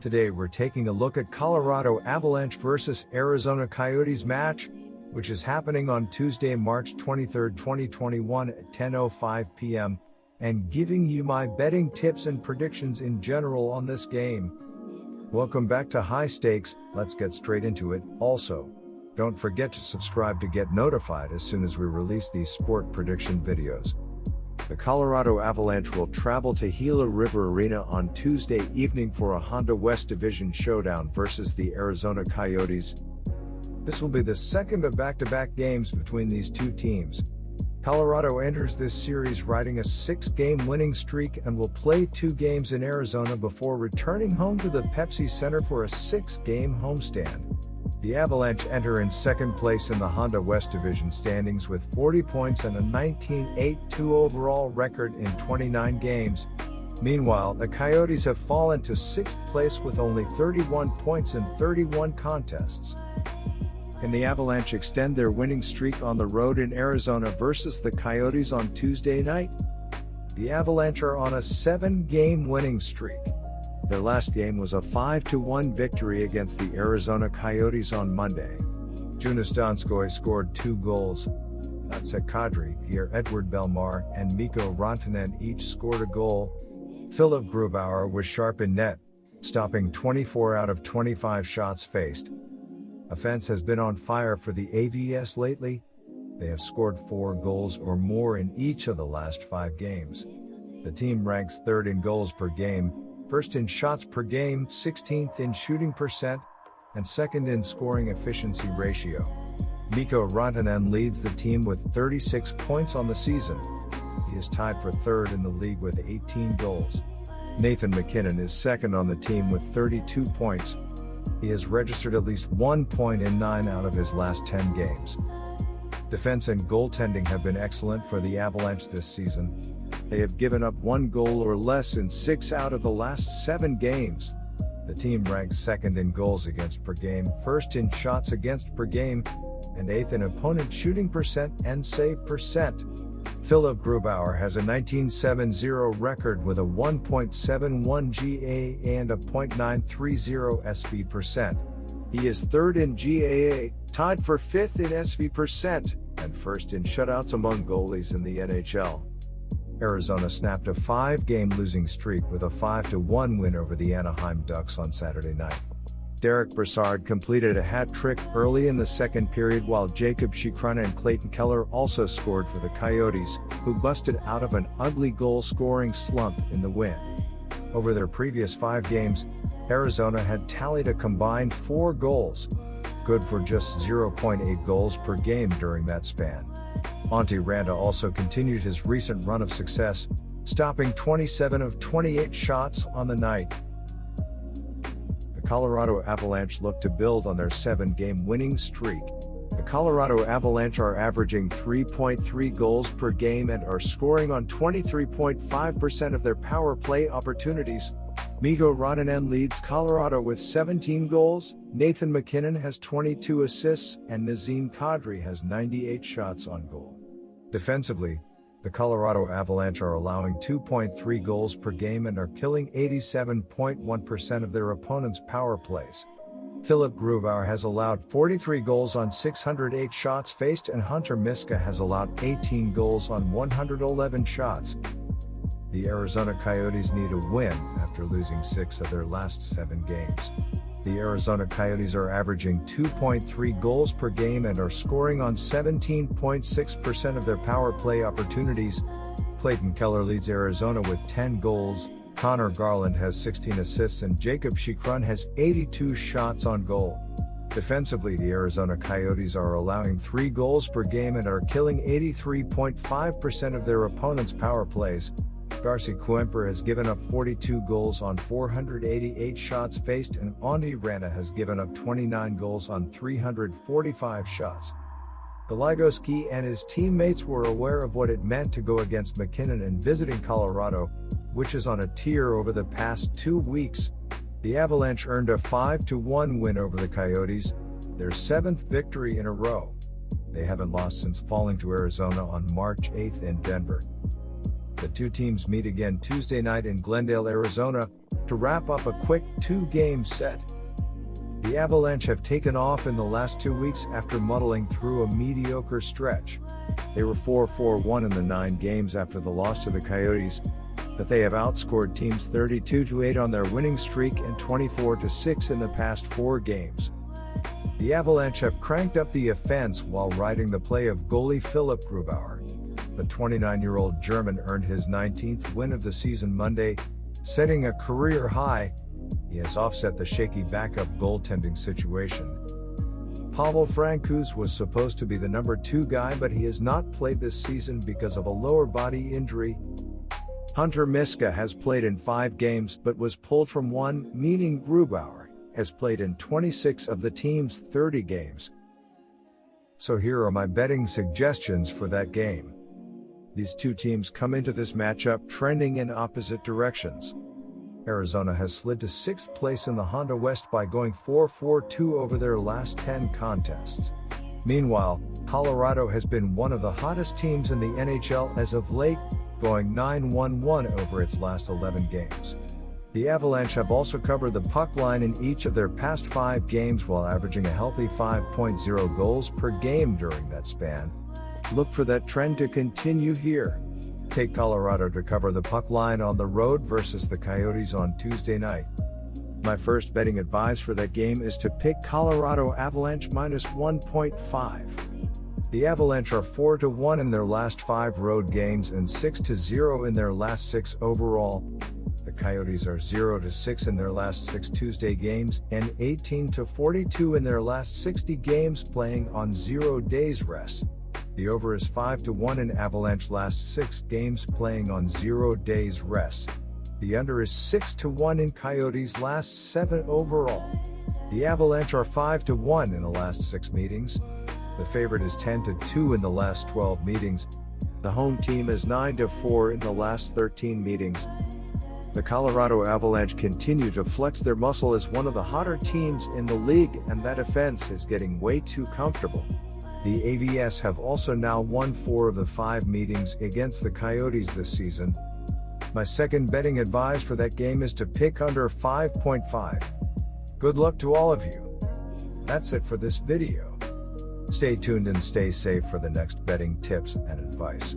Today we're taking a look at Colorado Avalanche versus Arizona Coyotes match, which is happening on Tuesday, March 23, 2021 at 10:05 p.m., and giving you my betting tips and predictions in general on this game. Welcome back to High Stakes. Let's get straight into it. Also, don't forget to subscribe to get notified as soon as we release these sport prediction videos. The Colorado Avalanche will travel to Gila River Arena on Tuesday evening for a Honda West Division showdown versus the Arizona Coyotes. This will be the second of back-to-back games between these two teams. Colorado enters this series riding a 6-game winning streak and will play 2 games in Arizona before returning home to the Pepsi Center for a 6-game homestand. The Avalanche enter in second place in the Honda West Division standings with 40 points and a 19-8-2 overall record in 29 games. Meanwhile, the Coyotes have fallen to 6th place with only 31 points in 31 contests. Can the Avalanche extend their winning streak on the road in Arizona versus the Coyotes on Tuesday night? The Avalanche are on a 7-game winning streak. Their last game was a 5-1 victory against the Arizona Coyotes on Monday. Joonas Donskoi scored 2 goals. Jacek Kadri, Pierre-Edouard Bellemare, and Mikko Rantanen each scored a goal. Philip Grubauer was sharp in net, stopping 24 out of 25 shots faced. Offense has been on fire for the AVS lately. They have scored 4 goals or more in each of the last 5 games. The team ranks 3rd in goals per game, 1st in shots per game, 16th in shooting percent, and 2nd in scoring efficiency ratio. Mikko Rantanen leads the team with 36 points on the season. He is tied for 3rd in the league with 18 goals. Nathan MacKinnon is 2nd on the team with 32 points. He has registered at least 1 point in 9 out of his last 10 games. Defense and goaltending have been excellent for the Avalanche this season. They have given up 1 goal or less in 6 out of the last 7 games. The team ranks 2nd in goals against per game, 1st in shots against per game, and 8th in opponent shooting percent and save percent. Philip Grubauer has a 19-7-0 record with a 1.71 GAA and a .930 SV percent. He is 3rd in GAA, tied for 5th in SV percent, and 1st in shutouts among goalies in the NHL. Arizona snapped a 5-game losing streak with a 5-1 win over the Anaheim Ducks on Saturday night. Derek Brassard completed a hat trick early in the second period, while Jacob Chychrun and Clayton Keller also scored for the Coyotes, who busted out of an ugly goal-scoring slump in the win. Over their previous 5 games, Arizona had tallied a combined 4 goals, good for just 0.8 goals per game during that span. Antti Ranta also continued his recent run of success, stopping 27 of 28 shots on the night. The Colorado Avalanche look to build on their 7-game winning streak. The Colorado Avalanche are averaging 3.3 goals per game and are scoring on 23.5% of their power play opportunities. Mikko Rantanen leads Colorado with 17 goals, Nathan MacKinnon has 22 assists, and Nazem Kadri has 98 shots on goal. Defensively, the Colorado Avalanche are allowing 2.3 goals per game and are killing 87.1% of their opponents' power plays. Philip Grubauer has allowed 43 goals on 608 shots faced, and Hunter Miska has allowed 18 goals on 111 shots. The Arizona Coyotes need a win after losing 6 of their last 7 games. The Arizona Coyotes are averaging 2.3 goals per game and are scoring on 17.6% of their power play opportunities. Clayton Keller leads Arizona with 10 goals, Connor Garland has 16 assists, and Jacob Chychrun has 82 shots on goal. Defensively, the Arizona Coyotes are allowing 3 goals per game and are killing 83.5% of their opponents' power plays. Darcy Kuemper has given up 42 goals on 488 shots faced, and Antti Ranta has given up 29 goals on 345 shots. Goligoski and his teammates were aware of what it meant to go against MacKinnon in visiting Colorado, which is on a tear over the past 2 weeks. The Avalanche earned a 5-1 win over the Coyotes, their 7th victory in a row. They haven't lost since falling to Arizona on March 8 in Denver. The two teams meet again Tuesday night in Glendale, Arizona, to wrap up a quick 2-game set. The Avalanche have taken off in the last 2 weeks after muddling through a mediocre stretch. They were 4-4-1 in the 9 games after the loss to the Coyotes, but they have outscored teams 32-8 on their winning streak and 24-6 in the past 4 games. The Avalanche have cranked up the offense while riding the play of goalie Philipp Grubauer. The 29-year-old German earned his 19th win of the season Monday, setting a career high. He has offset the shaky backup goaltending situation. Pavel Francouz was supposed to be the number 2 guy, but he has not played this season because of a lower body injury. Hunter Miska has played in 5 games but was pulled from 1, meaning Grubauer has played in 26 of the team's 30 games. So here are my betting suggestions for that game. These two teams come into this matchup trending in opposite directions. Arizona has slid to 6th place in the Honda West by going 4-4-2 over their last 10 contests. Meanwhile, Colorado has been one of the hottest teams in the NHL as of late, going 9-1-1 over its last 11 games. The Avalanche have also covered the puck line in each of their past 5 games while averaging a healthy 5.0 goals per game during that span. Look for that trend to continue here. Take Colorado to cover the puck line on the road versus the Coyotes on Tuesday night. My first betting advice for that game is to pick Colorado Avalanche minus 1.5. The Avalanche are 4-1 in their last 5 road games and 6-0 in their last 6 overall. The Coyotes are 0-6 in their last 6 Tuesday games and 18-42 in their last 60 games playing on 0 days rest. The over is 5-1 in Avalanche last 6 games playing on 0 days rest. The under is 6-1 in Coyotes last 7 overall. The Avalanche are 5-1 in the last 6 meetings. The favorite is 10-2 in the last 12 meetings. The home team is 9-4 in the last 13 meetings. The Colorado Avalanche continue to flex their muscle as one of the hotter teams in the league, and that offense is getting way too comfortable. The AVS have also now won 4 of the 5 meetings against the Coyotes this season. My second betting advice for that game is to pick under 5.5. Good luck to all of you. That's it for this video. Stay tuned and stay safe for the next betting tips and advice.